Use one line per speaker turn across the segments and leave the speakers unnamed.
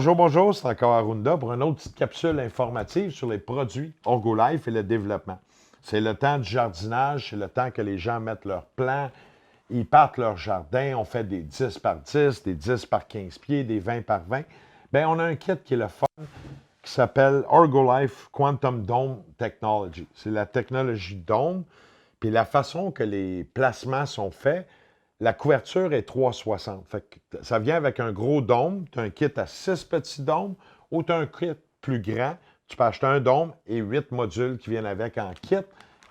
Bonjour, bonjour, c'est encore Arunda pour une autre petite capsule informative sur les produits Orgolife et le développement. C'est le temps du jardinage, c'est le temps que les gens mettent leurs plants, ils partent leur jardin, on fait des 10 par 10, des 10 par 15 pieds, des 20 par 20. Bien, on a un kit qui est le fun, qui s'appelle Orgolife Quantum Dome Technology. C'est la technologie dôme, puis la façon que les placements sont faits, la couverture est 360. Fait que ça vient avec un gros dôme. Tu as un kit à 6 petits dômes ou tu as un kit plus grand. Tu peux acheter un dôme et 8 modules qui viennent avec en kit.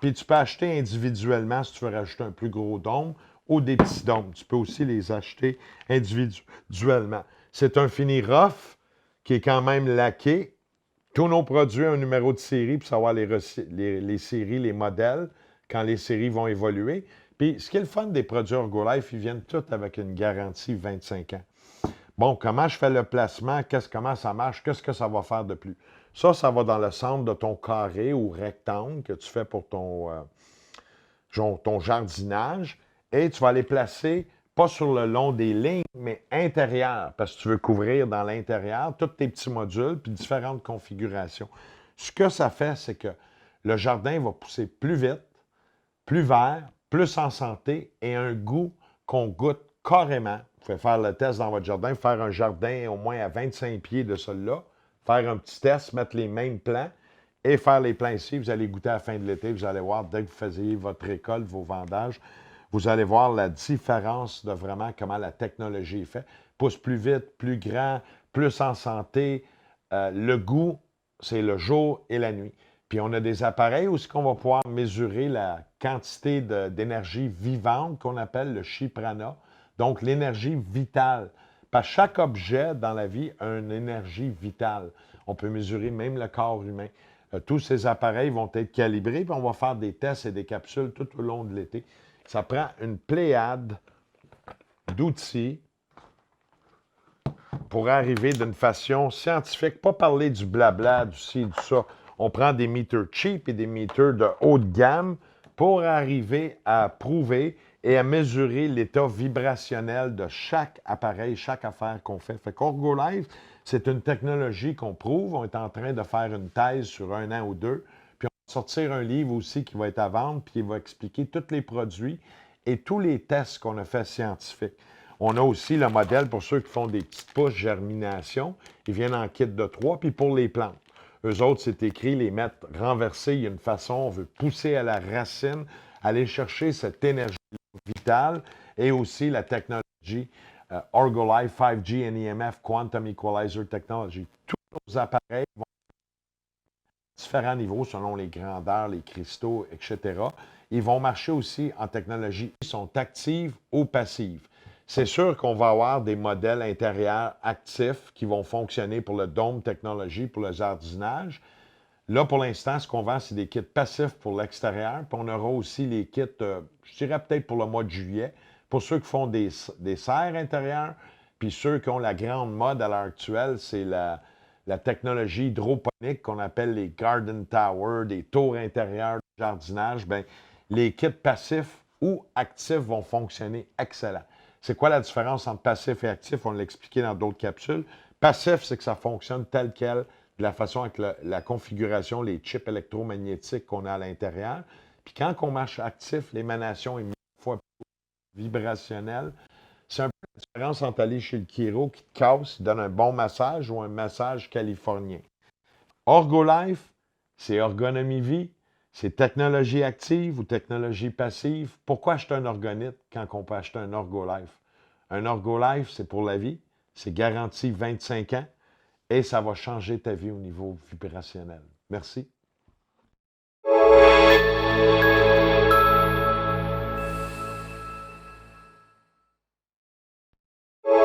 Puis tu peux acheter individuellement si tu veux rajouter un plus gros dôme ou des petits dômes. Tu peux aussi les acheter individuellement. C'est un fini rough qui est quand même laqué. Tous nos produits ont un numéro de série pour savoir les séries, les modèles, quand les séries vont évoluer. Puis, ce qui est le fun des produits Orgolife, ils viennent tous avec une garantie 25 ans. Bon, comment je fais le placement? Comment ça marche? Qu'est-ce que ça va faire de plus? Ça va dans le centre de ton carré ou rectangle que tu fais pour ton jardinage. Et tu vas les placer, pas sur le long des lignes, mais intérieur, parce que tu veux couvrir dans l'intérieur tous tes petits modules puis différentes configurations. Ce que ça fait, c'est que le jardin va pousser plus vite, plus vert, plus en santé et un goût qu'on goûte carrément. Vous pouvez faire le test dans votre jardin, faire un jardin au moins à 25 pieds de celui-là, faire un petit test, mettre les mêmes plants et faire les plants ici. Vous allez goûter à la fin de l'été. Vous allez voir, dès que vous faisiez votre récolte, vos vendages, vous allez voir la différence de vraiment comment la technologie est faite. Pousse plus vite, plus grand, plus en santé. Le goût, c'est le jour et la nuit. Puis on a des appareils aussi qu'on va pouvoir mesurer la quantité d'énergie vivante qu'on appelle le Shiprana, donc l'énergie vitale. Parce que chaque objet dans la vie a une énergie vitale. On peut mesurer même le corps humain. Tous ces appareils vont être calibrés, puis on va faire des tests et des capsules tout au long de l'été. Ça prend une pléiade d'outils pour arriver d'une façon scientifique, pas parler du blabla, du ci, du ça. On prend des meters cheap et des meters de haut de gamme pour arriver à prouver et à mesurer l'état vibrationnel de chaque appareil, chaque affaire qu'on fait. Fait qu'Orgolife, c'est une technologie qu'on prouve. On est en train de faire une thèse sur 1 an ou 2. Puis on va sortir un livre aussi qui va être à vendre, puis qui va expliquer tous les produits et tous les tests qu'on a fait scientifiques. On a aussi le modèle pour ceux qui font des petites pousses germination. Ils viennent en kit de 3. Puis pour les plantes, eux autres, c'est écrit, les mettre renversés. Il y a une façon, on veut pousser à la racine, aller chercher cette énergie vitale et aussi la technologie Orgolife 5G NEMF Quantum Equalizer Technology. Tous nos appareils vont à différents niveaux selon les grandeurs, les cristaux, etc. Ils vont marcher aussi en technologie. Ils sont actives ou passives. C'est sûr qu'on va avoir des modèles intérieurs actifs qui vont fonctionner pour le dôme technologie, pour le jardinage. Là, pour l'instant, ce qu'on vend, c'est des kits passifs pour l'extérieur. Puis on aura aussi les kits, je dirais peut-être pour le mois de juillet, pour ceux qui font des serres intérieures. Puis ceux qui ont la grande mode à l'heure actuelle, c'est la technologie hydroponique qu'on appelle les Garden Tower, des tours intérieures de jardinage. Bien, les kits passifs ou actifs vont fonctionner excellent. C'est quoi la différence entre passif et actif? On l'a expliqué dans d'autres capsules. Passif, c'est que ça fonctionne tel quel, de la façon avec la configuration, les chips électromagnétiques qu'on a à l'intérieur. Puis quand on marche actif, l'émanation est 1000 fois plus vibrationnelle. C'est un peu la différence entre aller chez le chiro qui te casse, qui donne un bon massage ou un massage californien. Orgolife, c'est ergonomie vie, c'est technologie active ou technologie passive. Pourquoi acheter un orgonite quand on peut acheter un Orgolife? Un Orgolife, c'est pour la vie, c'est garanti 25 ans et ça va changer ta vie au niveau vibrationnel. Merci.